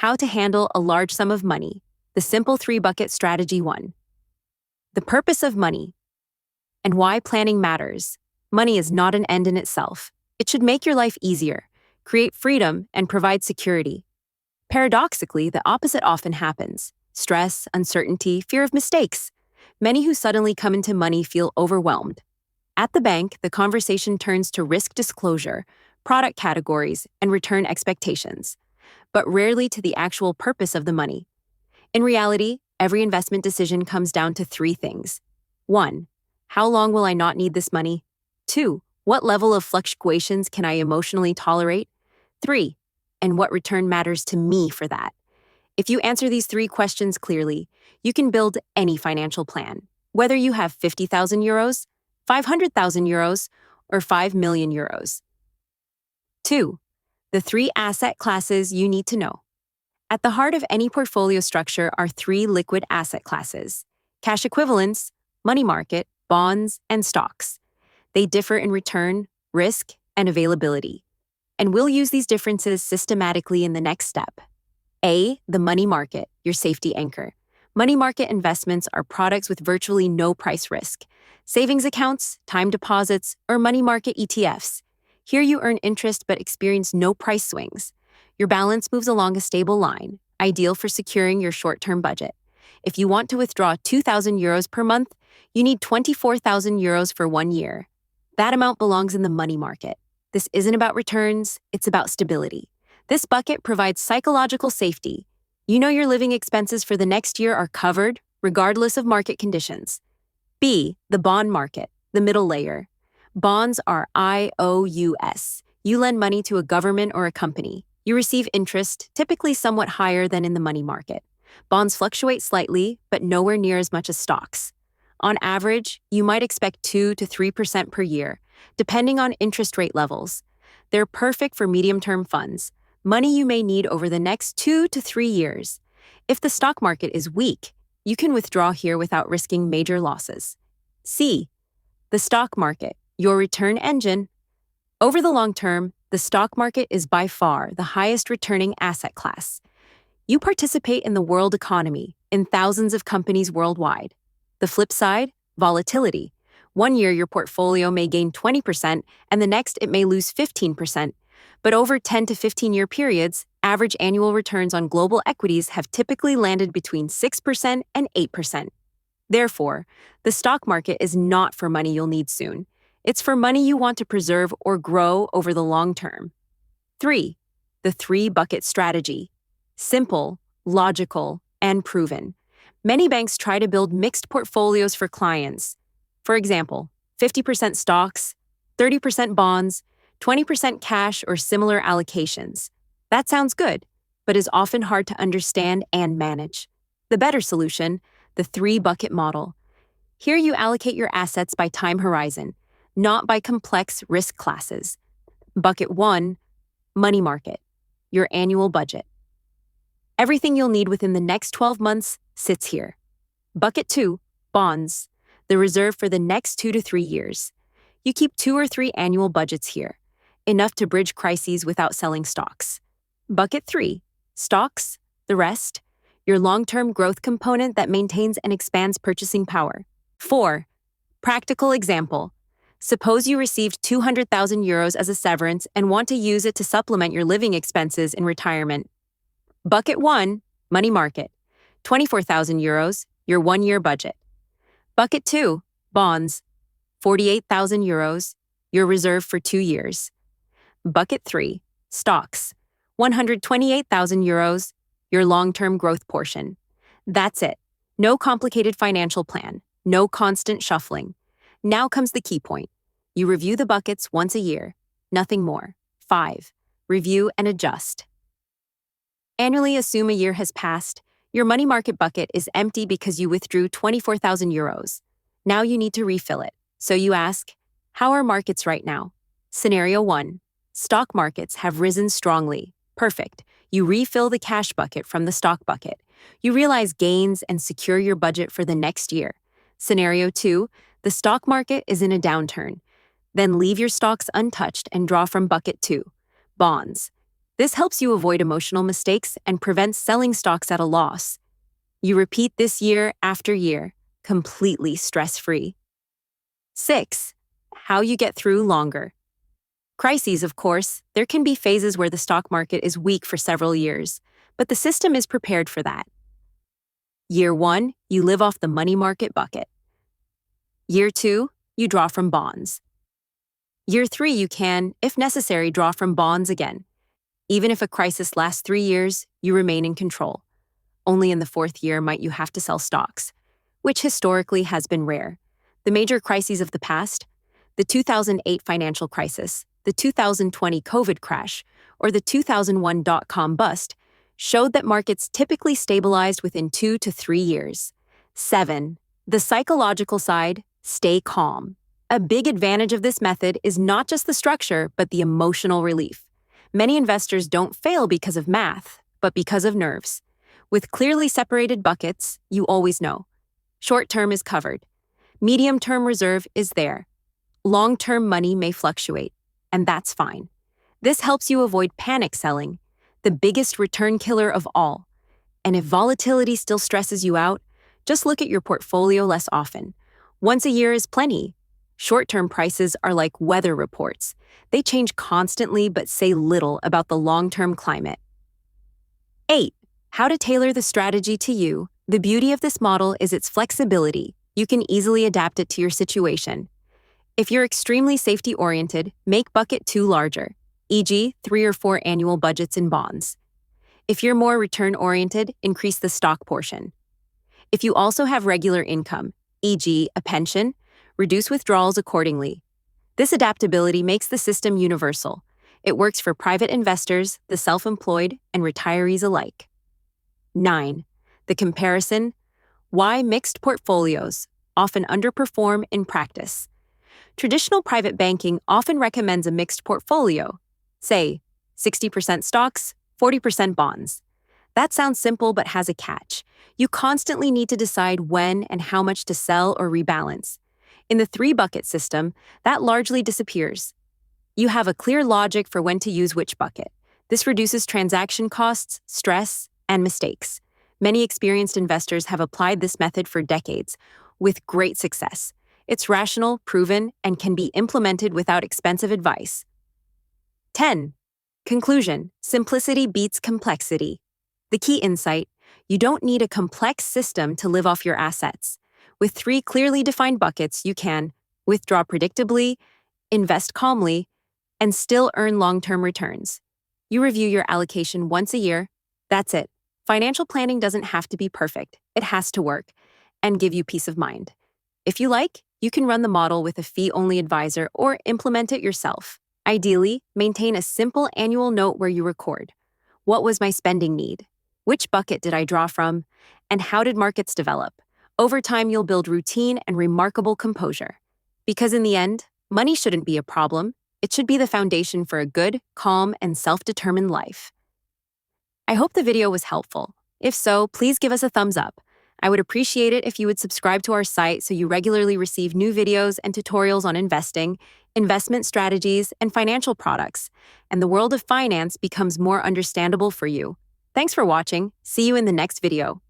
How to handle a large sum of money. The simple three-bucket strategy 1. The purpose of money and why planning matters. Money is not an end in itself. It should make your life easier, create freedom, and provide security. Paradoxically, the opposite often happens. Stress, uncertainty, fear of mistakes. Many who suddenly come into money feel overwhelmed. At the bank, the conversation turns to risk disclosure, product categories, and return expectations, but rarely to the actual purpose of the money. In reality, every investment decision comes down to 3 things. 1. How long will I not need this money? 2. What level of fluctuations can I emotionally tolerate? 3. And what return matters to me for that? If you answer these 3 questions clearly, you can build any financial plan, whether you have 50,000 euros, 500,000 euros, or 5 million euros. 2. The 3 asset classes you need to know. At the heart of any portfolio structure are 3 liquid asset classes: cash equivalents, money market, bonds, and stocks. They differ in return, risk, and availability. And we'll use these differences systematically in the next step. A. The money market, your safety anchor. Money market investments are products with virtually no price risk. Savings accounts, time deposits, or money market ETFs. Here you earn interest but experience no price swings. Your balance moves along a stable line, ideal for securing your short-term budget. If you want to withdraw 2,000 euros per month, you need 24,000 euros for 1 year. That amount belongs in the money market. This isn't about returns, it's about stability. This bucket provides psychological safety. You know your living expenses for the next year are covered, regardless of market conditions. B. The bond market, the middle layer. Bonds are IOUs. You lend money to a government or a company. You receive interest, typically somewhat higher than in the money market. Bonds fluctuate slightly, but nowhere near as much as stocks. On average, you might expect 2 to 3% per year, depending on interest rate levels. They're perfect for medium-term funds, money you may need over the next 2 to 3 years. If the stock market is weak, you can withdraw here without risking major losses. C. The stock market, your return engine. Over the long term, the stock market is by far the highest returning asset class. You participate in the world economy, in thousands of companies worldwide. The flip side, volatility. 1 year your portfolio may gain 20% and the next it may lose 15%. But over 10 to 15-year periods, average annual returns on global equities have typically landed between 6% and 8%. Therefore, the stock market is not for money you'll need soon. It's for money you want to preserve or grow over the long term. 3. The 3-bucket strategy. Simple, logical, and proven. Many banks try to build mixed portfolios for clients. For example, 50% stocks, 30% bonds, 20% cash, or similar allocations. That sounds good, but is often hard to understand and manage. The better solution, the 3-bucket model. Here you allocate your assets by time horizon, not by complex risk classes. Bucket 1, money market, your annual budget. Everything you'll need within the next 12 months sits here. Bucket 2, bonds, the reserve for the next 2 to 3 years. You keep 2 or 3 annual budgets here, enough to bridge crises without selling stocks. Bucket 3, stocks, the rest, your long-term growth component that maintains and expands purchasing power. 4, practical example. Suppose you received 200,000 euros as a severance and want to use it to supplement your living expenses in retirement. Bucket 1, money market, 24,000 euros, your 1-year budget. Bucket 2, bonds, 48,000 euros, your reserve for 2 years. Bucket 3, stocks, 128,000 euros, your long-term growth portion. That's it. No complicated financial plan, no constant shuffling. Now comes the key point. You review the buckets once a year, nothing more. 5, review and adjust. Annually assume a year has passed. Your money market bucket is empty because you withdrew 24,000 euros. Now you need to refill it. So you ask, how are markets right now? Scenario 1. Stock markets have risen strongly. Perfect. You refill the cash bucket from the stock bucket. You realize gains and secure your budget for the next year. Scenario 2. The stock market is in a downturn. Then leave your stocks untouched and draw from bucket 2. Bonds. This helps you avoid emotional mistakes and prevents selling stocks at a loss. You repeat this year after year, completely stress-free. 6. How you get through longer. Crises, of course, there can be phases where the stock market is weak for several years, but the system is prepared for that. Year 1, you live off the money market bucket. Year 2, you draw from bonds. Year 3, you can, if necessary, draw from bonds again. Even if a crisis lasts 3 years, you remain in control. Only in the 4th year might you have to sell stocks, which historically has been rare. The major crises of the past, the 2008 financial crisis, the 2020 COVID crash, or the 2001 dot-com bust, showed that markets typically stabilized within 2 to 3 years. 7. The psychological side, stay calm. A big advantage of this method is not just the structure, but the emotional relief. Many investors don't fail because of math, but because of nerves. With clearly separated buckets, you always know. Short-term is covered. Medium-term reserve is there. Long-term money may fluctuate, and that's fine. This helps you avoid panic selling, the biggest return killer of all. And if volatility still stresses you out, just look at your portfolio less often. Once a year is plenty. Short-term prices are like weather reports. They change constantly but say little about the long-term climate. 8. How to tailor the strategy to you. The beauty of this model is its flexibility. You can easily adapt it to your situation. If you're extremely safety-oriented, make bucket 2 larger, e.g., 3 or 4 annual budgets in bonds. If you're more return-oriented, increase the stock portion. If you also have regular income, e.g., a pension, reduce withdrawals accordingly. This adaptability makes the system universal. It works for private investors, the self-employed, and retirees alike. 9. The comparison. Why mixed portfolios often underperform in practice. Traditional private banking often recommends a mixed portfolio, say 60% stocks, 40% bonds. That sounds simple but has a catch. You constantly need to decide when and how much to sell or rebalance. In the 3-bucket system, that largely disappears. You have a clear logic for when to use which bucket. This reduces transaction costs, stress, and mistakes. Many experienced investors have applied this method for decades, with great success. It's rational, proven, and can be implemented without expensive advice. 10. Conclusion. Simplicity beats complexity. The key insight: you don't need a complex system to live off your assets. With 3 clearly defined buckets, you can withdraw predictably, invest calmly, and still earn long-term returns. You review your allocation once a year. That's it. Financial planning doesn't have to be perfect. It has to work and give you peace of mind. If you like, you can run the model with a fee-only advisor or implement it yourself. Ideally, maintain a simple annual note where you record: what was my spending need? Which bucket did I draw from? And how did markets develop? Over time, you'll build routine and remarkable composure. Because in the end, money shouldn't be a problem. It should be the foundation for a good, calm, and self-determined life. I hope the video was helpful. If so, please give us a thumbs up. I would appreciate it if you would subscribe to our site so you regularly receive new videos and tutorials on investing, investment strategies, and financial products, and the world of finance becomes more understandable for you. Thanks for watching. See you in the next video.